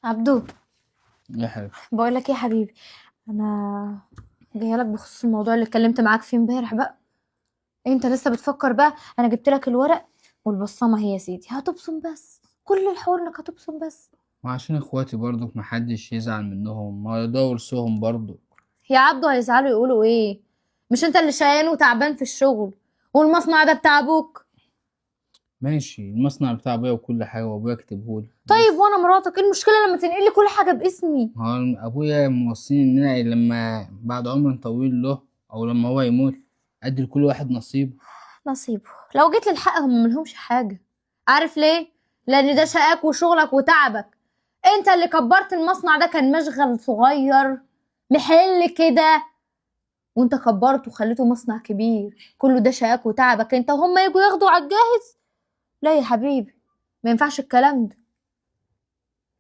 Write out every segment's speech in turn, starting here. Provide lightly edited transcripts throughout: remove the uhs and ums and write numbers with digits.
عبدو، يا حبيبي. بقول لك ايه يا حبيبي؟ انا جايه لك بخصوص الموضوع اللي اتكلمت معاك فيه امبارح بقى. انت لسه بتفكر بقى؟ انا جبت لك الورق والبصمه هي يا سيدي، هتبصم بس، كل الحوار انك هتبصم بس. وعشان اخواتي برضو محدش يزعل منهم، ما ده ورثهم برضو. يا عبدو هيزعلوا يقولوا ايه؟ مش انت اللي شقيان وتعبان في الشغل، والمصنع ده بتاع ابوك؟ ماشي، المصنع بتاع ابويا وكل حاجه وابويا كتبهولي. طيب وانا مراتك، ايه المشكله لما تنقلي كل حاجه باسمي؟ هو ابويا موصيني ان انا لما بعد عمر طويل له او لما هو يموت ادي لكل واحد نصيب. نصيبه. لو جيت للحق هم ملهمش حاجه. عارف ليه؟ لان ده شقاك وشغلك وتعبك. انت اللي كبرت المصنع ده، كان مشغل صغير محل كده، وانت كبرته وخليته مصنع كبير. كله ده شقاك وتعبك انت، وهم يجوا ياخدوا على الجاهز؟ لا يا حبيبي، ما ينفعش الكلام ده.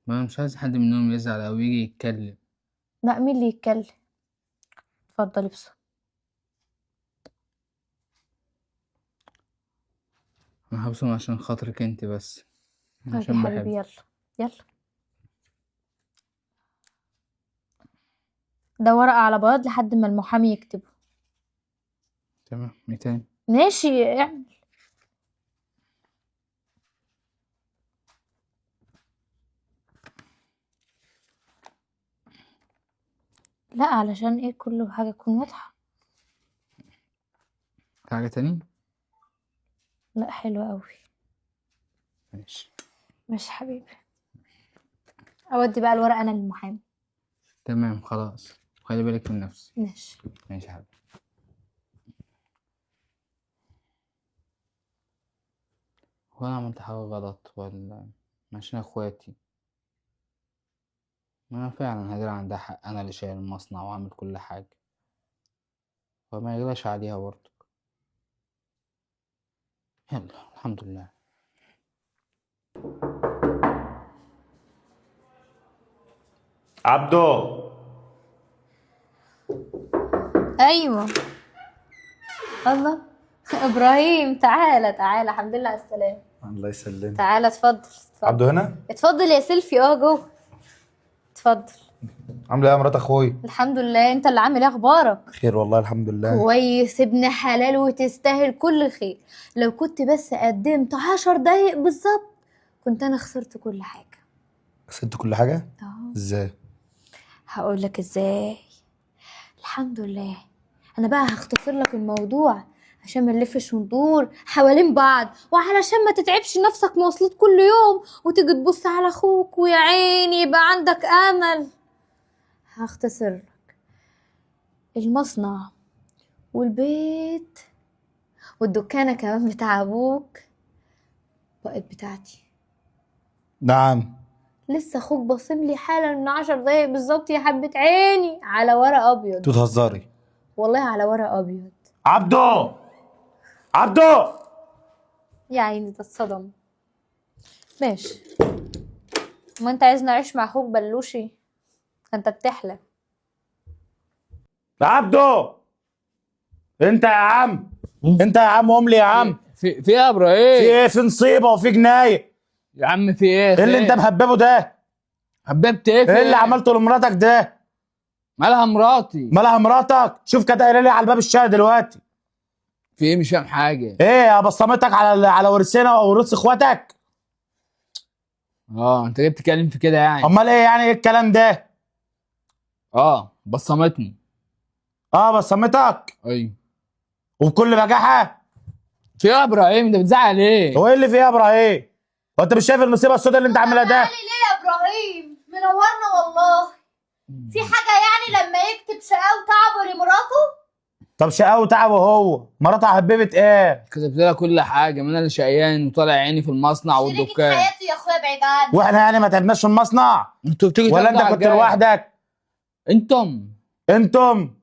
ما انا مش عايز حد منهم يزعل او يجي يتكلم. لا، مين اللي يتكلم؟ اتفضل ابصر. انا هبصم عشان خاطرك انت بس، طيب يا عشان حبيبي، بحبك. يلا يلا. ده ورقة على بياض لحد ما المحامي يكتبه. تمام، ايه تاني؟ ماشي اعمل. لا، علشان ايه؟ كل حاجة تكون واضحة. في حاجه تاني؟ لا، حلو قوي. ماشي. ماشي حبيبي. اودي بقى الورقة انا للمحامي. تمام خلاص، خلي بالك من نفسك. ماشي. ماشي يا حبيبي. هو انا عملت حاجه غلط ولا عشان اخواتي؟ ما انا فعلا هدير عندها حق، انا اللي شايل المصنع وعامل كل حاجه، فما يغلاش عليها برضه. يلا الحمد لله. عبدو. ايوه. الله. ابراهيم، تعالى تعالى، الحمد لله على السلامة. الله يسلمك. تعالى اتفضل اتفضل. عبدو هنا؟ اتفضل يا سيلفي، جوه. اتفضل. عامله ايه يا مرات اخوي؟ الحمد لله، انت اللي عامل ايه؟ اخبارك؟ خير والله الحمد لله. كويس، ابن حلال وتستاهل كل خير. لو كنت بس قدمت 10 دقايق بالظبط كنت انا خسرت كل حاجة. خسرت كل حاجه؟ اه. ازاي؟ هقول لك ازاي. الحمد لله. انا بقى هختصر لك الموضوع عشان ما نلفش وندور حوالين بعض، وعلشان ما تتعبش نفسك مواصلات كل يوم وتيجي تبص على اخوك ويا عيني يبقى عندك امل. هختصر لك. المصنع والبيت والدكانة كمان بتاع ابوك بقت بتاعتي. نعم. لسه اخوك باصم لي حالا من 10 دقايق بالظبط يا حبة عيني، على ورق ابيض. انتوا بتهزري؟ والله على ورق ابيض. عبدو. عبدو. يا عيني ده اتصدم. ماشي. ما انت عايز نعيش مع اخوك بلوشي؟ انت بتحلم. عبدو. انت يا عم. انت يا عم قوم لي يا عم. في ايه يا ابراهيم؟ في ايه؟ في نصيبه وفي جنايه. يا عم في ايه؟ ايه اللي انت مهببه ده؟ حببت ايه؟ ايه اللي عملته لمراتك ده؟ مالها مراتي؟ مالها مراتك؟ شوف كانت قايله لي على الباب الشارع دلوقتي. في ايه؟ مش فاهم حاجه. ايه بصمتك على ورثنا وورث اخواتك؟ انت جاي بتتكلم في كده يعني؟ امال ايه يعني؟ ايه الكلام ده؟ بصمتني. بصمتك ايوه. وبكل بجاحه. في ايه يا ابراهيم؟ انت بتزعل ايه؟ هو ايه اللي فيه يا ابراهيم؟ هو انت مش شايف المصيبه السوداء اللي انت عاملها ده؟ ليه يا ابراهيم؟ منورنا والله. في حاجة يعني لما يكتب شقاوة وتعبه لمراته؟ طب شقاوه وتعبه، هو مراته حببت ايه؟ كتبت لها كل حاجه، ما انا اللي شقيان وطالع عيني في المصنع والدكان. حياتي يا اخويا، بعيد عني. واحنا يعني ما تعبناش في المصنع؟ انتوا بتيجي ولا تاخدوا انت على كنت الجاي. لوحدك؟ انتم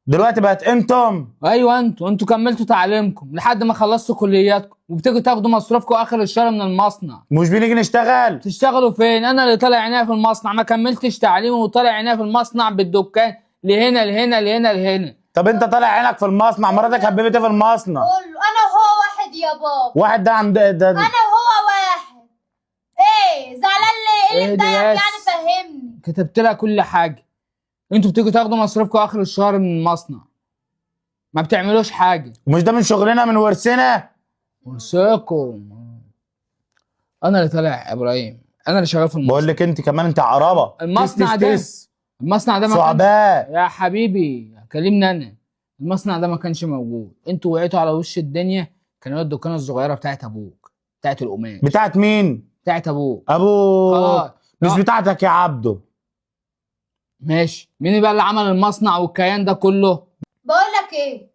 دلوقتي بقت انتم. ايوه، انتوا كملتوا تعليمكم لحد ما خلصتوا كلياتكم وبتيجوا تاخدوا مصروفكم اخر الشهر من المصنع. مش بنيجي نشتغل؟ تشتغلوا فين؟ انا اللي طالع عينيا في المصنع، ما كملتش تعليمي وطالع عينيا في المصنع بالدكان، لهنا لهنا لهنا لهنا. طب انت طالع عينك في المصنع، مراتك حببت ايه في المصنع؟ قول له انا وهو واحد يا بابا. واحد ده عند ده. انا وهو واحد. ايه زعلان ليه؟ ايه اللي اهدي مضايقك بس. يعني في كتبت لها كل حاجه. انتوا بتيجوا تاخدوا مصروفكم اخر الشهر من المصنع، ما بتعملوش حاجه. ومش ده من شغلنا من ورثنا؟ ورثاكم. انا اللي طالع يا ابراهيم، انا اللي شغال في المصنع. بقول لك انت كمان انت عربه. المصنع تس ده تس تس. المصنع ده ما كانش صعباء. يا حبيبي كلمني انا. المصنع ده ما كانش موجود، انتوا وقعتوا على وش الدنيا. كان هي الدكانه الصغيره بتاعت ابوك، بتاعت القماش، بتاعت مين؟ بتاعت ابوك. ابوك. خلاص. مش لا. بتاعتك يا عبده. ماشي، مين بقى اللي عمل المصنع والكيان ده كله؟ بقول لك ايه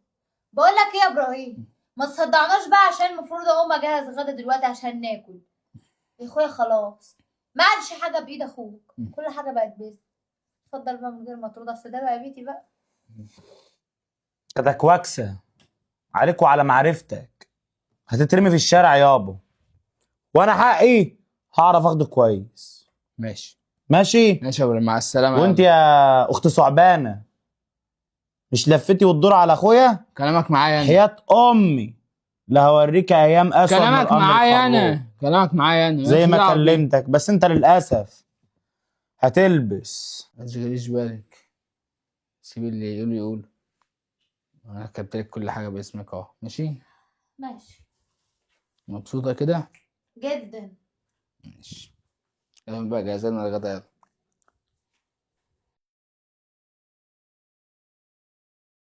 يا ابراهيم، ما تصدعناش بقى عشان المفروض اقوم اجهز غدا دلوقتي عشان ناكل. يا اخويا خلاص ما عادش حاجه بايد اخوك، كل حاجه بقت بيت. اتفضل بقى من غير ما ترضى، اصل ده بقى بيتي بقى. كده كواكسه عليك وعلى معرفتك، هتترمي في الشارع يابا، وانا حقي هعرف اخده كويس. ماشي ماشي. ماشي يا ابراهيم، مع السلامه. وانت يلا. يا اخت ثعبانه، مش لفتي وتدور على اخويا؟ كلامك معايا انا. حياة امي لا هوريك ايام اسود من كلامك الامر معايا الخروف. انا. كلامك معايا انا. زي مالكش ما دعوة بيه. كلمتك، بس انت للاسف هتلبس. ما تشغليش بالك، سيب اللي يقول يقول. انا كتبت لك كل حاجه باسمك اهو. ماشي. ماشي مبسوطه كده؟ جدا. ماشي. يلا بقى جاهزين للغدا. يلا.